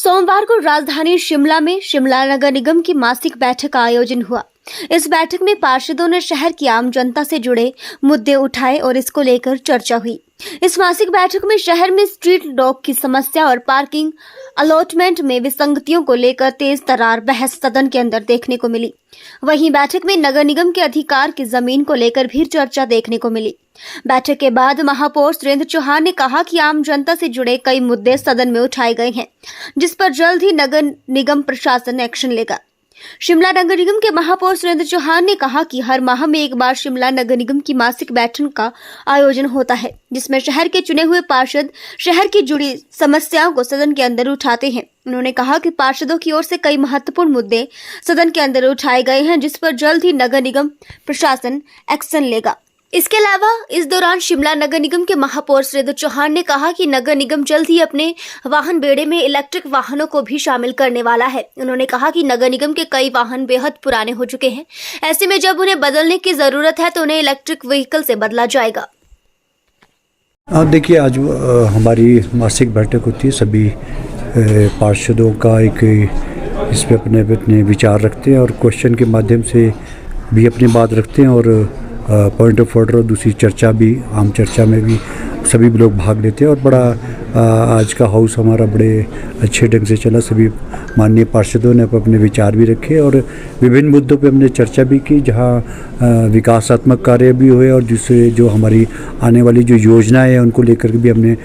सोमवार को राजधानी शिमला में शिमला नगर निगम की मासिक बैठक का आयोजन हुआ। इस बैठक में पार्षदों ने शहर की आम जनता से जुड़े मुद्दे उठाए और इसको लेकर चर्चा हुई। इस मासिक बैठक में शहर में स्ट्रीट डॉग की समस्या और पार्किंग अलॉटमेंट में विसंगतियों को लेकर तेज तर्रार बहस सदन के अंदर देखने को मिली। वहीं बैठक में नगर निगम के अधिकार की जमीन को लेकर भी चर्चा देखने को मिली। बैठक के बाद महापौर सुरेंद्र चौहान ने कहा कि आम जनता से जुड़े कई मुद्दे सदन में उठाए गए हैं, जिस पर जल्द ही नगर निगम प्रशासन एक्शन लेगा। शिमला नगर निगम के महापौर सुरेंद्र चौहान ने कहा कि हर माह में एक बार शिमला नगर निगम की मासिक बैठक का आयोजन होता है, जिसमें शहर के चुने हुए पार्षद शहर की जुड़ी समस्याओं को सदन के अंदर उठाते हैं। उन्होंने कहा कि पार्षदों की ओर से कई महत्वपूर्ण मुद्दे सदन के अंदर उठाए गए हैं, जिस पर जल्द ही नगर निगम प्रशासन एक्शन लेगा। इसके अलावा इस दौरान शिमला नगर निगम के महापौर सुरेंद्र चौहान ने कहा कि नगर निगम जल्द ही अपने वाहन बेड़े में इलेक्ट्रिक वाहनों को भी शामिल करने वाला है। उन्होंने कहा कि नगर निगम के कई वाहन बेहद पुराने हो चुके हैं, ऐसे में जब उन्हें बदलने की जरूरत है तो उन्हें इलेक्ट्रिक व्हीकल से बदला जाएगा। देखिए, आज हमारी मासिक बैठक होती है। सभी पार्षदों का एक इस पर अपने विचार रखते हैं और क्वेश्चन के माध्यम से भी अपनी बात रखते हैं और पॉइंट ऑफ ऑर्डर और दूसरी चर्चा भी, आम चर्चा में भी सभी लोग भाग लेते हैं और बड़ा आज का हाउस हमारा बड़े अच्छे ढंग से चला। सभी माननीय पार्षदों ने अपने विचार भी रखे और विभिन्न मुद्दों पे हमने चर्चा भी की, जहां विकासात्मक कार्य भी हुए और जिससे जो हमारी आने वाली जो योजनाएं हैं उनको लेकर भी हमने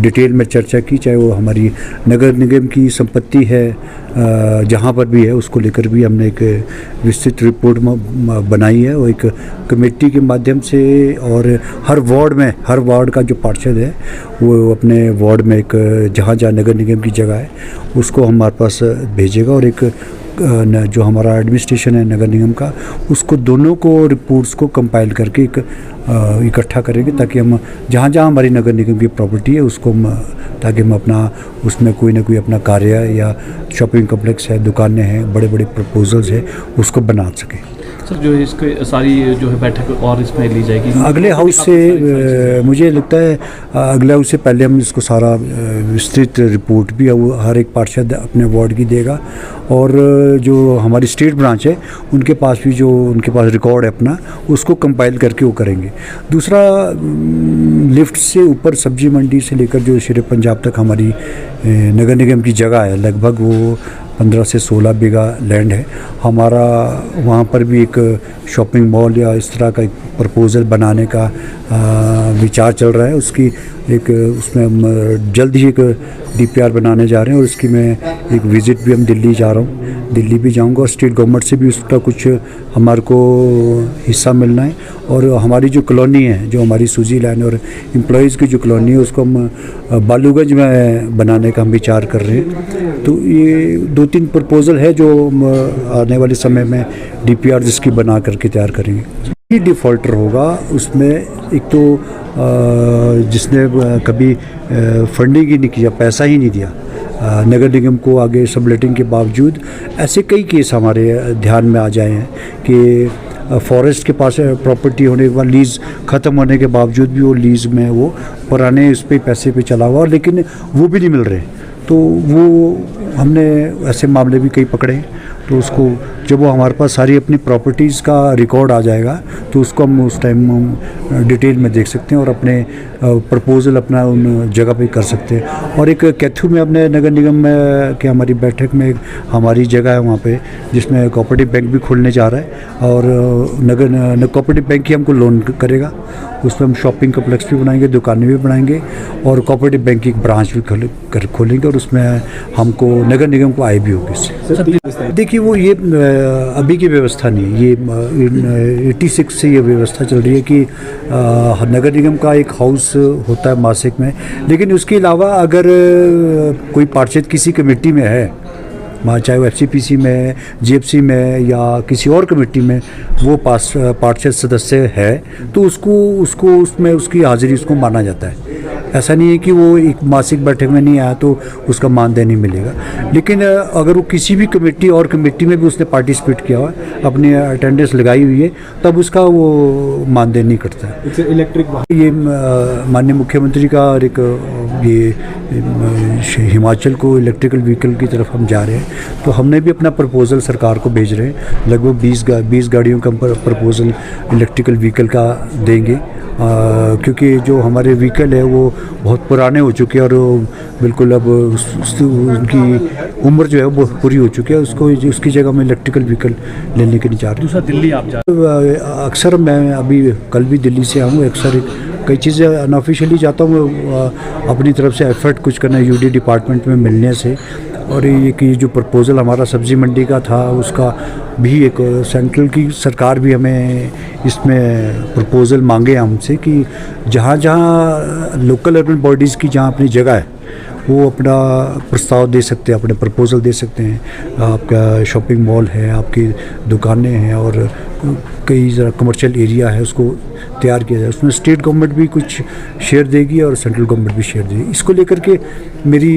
डिटेल में चर्चा की। चाहे वो हमारी नगर निगम की संपत्ति है, जहां पर भी है, उसको लेकर भी हमने एक विस्तृत रिपोर्ट बनाई है। वो एक कमेटी के माध्यम से और हर वार्ड का जो पार्षद है वो अपने वार्ड में एक जहाँ नगर निगम की जगह है उसको हमारे पास भेजेगा और एक जो हमारा एडमिनिस्ट्रेशन है नगर निगम का, उसको दोनों को रिपोर्ट्स को कंपाइल करके एक इकट्ठा करेंगे, ताकि हम जहाँ हमारी नगर निगम की प्रॉपर्टी है उसको ताकि हम अपना उसमें कोई ना कोई अपना कार्य या शॉपिंग कॉम्प्लेक्स है, दुकानें हैं, बड़े बड़े प्रपोजल्स है, उसको बना सकें। सर, जो है इसके सारी जो है बैठक और इसमें ली जाएगी अगले हाउस से। मुझे लगता है अगले हाउस से पहले हम इसको सारा विस्तृत रिपोर्ट भी हर एक पार्षद अपने वार्ड की देगा और जो हमारी स्टेट ब्रांच है उनके पास रिकॉर्ड है अपना, उसको कंपाइल करके वो करेंगे। दूसरा, लिफ्ट से ऊपर सब्जी मंडी से लेकर जो शेर पंजाब तक हमारी नगर निगम की जगह है, लगभग वो 15 से 16 बीघा लैंड है हमारा। वहाँ पर भी एक शॉपिंग मॉल या इस तरह का एक प्रपोज़ल बनाने का विचार चल रहा है। उसमें हम जल्द ही एक DPR बनाने जा रहे हैं और उसकी मैं एक विज़िट भी हम दिल्ली जा रहा हूँ, दिल्ली भी जाऊँगा और स्टेट गवर्नमेंट से भी उसका कुछ हमारे को हिस्सा मिलना है। और हमारी जो कॉलोनी है, जो हमारी सूजी लैंड और एम्प्लॉयज़ की जो कॉलोनी है, उसको हम बालूगंज में बनाने का हम विचार कर रहे हैं। तो ये 2-3 प्रपोज़ल है जो आने वाले समय में DPR जिसकी बना करके तैयार करेंगे। ये डिफ़ॉल्टर होगा उसमें, एक तो जिसने कभी फंडिंग ही नहीं किया, पैसा ही नहीं दिया नगर निगम को आगे सबलेटिंग के बावजूद। ऐसे कई केस हमारे ध्यान में आ जाए हैं कि फॉरेस्ट के पास प्रॉपर्टी होने के बाद लीज़ ख़त्म होने के बावजूद भी वो लीज़ में वो पुराने उस पर पैसे पे चला हुआ, लेकिन वो भी नहीं मिल रहे। तो वो हमने ऐसे मामले भी कई पकड़े हैं। तो उसको जब वो हमारे पास सारी अपनी प्रॉपर्टीज़ का रिकॉर्ड आ जाएगा तो उसको हम उस टाइम हम डिटेल में देख सकते हैं और अपने प्रपोज़ल अपना उन जगह पे कर सकते हैं। और एक कैथू में अपने नगर निगम में कि हमारी बैठक में हमारी जगह है वहाँ पे, जिसमें कोऑपरेटिव बैंक भी खुलने जा रहा है और कोऑपरेटिव बैंक ही हमको लोन करेगा। उसमें हम शॉपिंग कॉम्प्लेक्स भी बनाएंगे, दुकानें भी बनाएंगे और कोऑपरेटिव बैंक की एक ब्रांच भी खोलेंगे और उसमें हमको नगर निगम को आय भी होगी इससे। देखिए, वो ये अभी की व्यवस्था नहीं है, ये 86 से ये व्यवस्था चल रही है कि नगर निगम का एक हाउस होता है मासिक में, लेकिन उसके अलावा अगर कोई पार्षद किसी कमेटी में है, चाहे वो FCPC में, GFC में या किसी और कमेटी में वो पार्षद सदस्य है, तो उसको उसमें उसकी हाजिरी उसको माना जाता है। ऐसा नहीं है कि वो एक मासिक बैठक में नहीं आया तो उसका मानदेय नहीं मिलेगा। लेकिन अगर वो किसी भी कमेटी और कमेटी में भी उसने पार्टिसिपेट किया हुआ है, अपनी अटेंडेंस लगाई हुई है, तब उसका वो मानदेय नहीं कटता है। इलेक्ट्रिक ये माननीय मुख्यमंत्री का और एक ये हिमाचल को इलेक्ट्रिकल व्हीकल की तरफ हम जा रहे हैं, तो हमने भी अपना प्रपोज़ल सरकार को भेज रहे हैं। लगभग 20 गाड़ियों का प्रपोज़ल इलेक्ट्रिकल व्हीकल का देंगे, क्योंकि जो हमारे व्हीकल है वो बहुत पुराने हो चुके हैं और बिल्कुल अब उनकी उम्र जो है वो पूरी हो चुकी है। उसकी जगह में इलेक्ट्रिकल व्हीकल लेने के लिए जा रहे हैं। दूसरा दिल्ली आप जा अक्सर मैं अभी कल भी दिल्ली से आऊँ, अक्सर कई चीज़ें अनऑफिशियली जाता हूँ अपनी तरफ से एफर्ट कुछ करना यूडी डिपार्टमेंट में मिलने से। और ये कि जो प्रपोज़ल हमारा सब्ज़ी मंडी का था उसका भी एक सेंट्रल की सरकार भी हमें इसमें प्रपोज़ल मांगे हमसे कि जहाँ जहाँ लोकल अर्बन बॉडीज़ की जहाँ अपनी जगह है वो अपना प्रस्ताव दे सकते हैं, अपने प्रपोज़ल दे सकते हैं। आपका शॉपिंग मॉल है, आपकी दुकानें हैं और कई ज़रा कमर्शियल एरिया है, उसको तैयार किया जाए। उसमें स्टेट गवर्नमेंट भी कुछ शेयर देगी और सेंट्रल गवर्नमेंट भी शेयर देगी। इसको लेकर के मेरी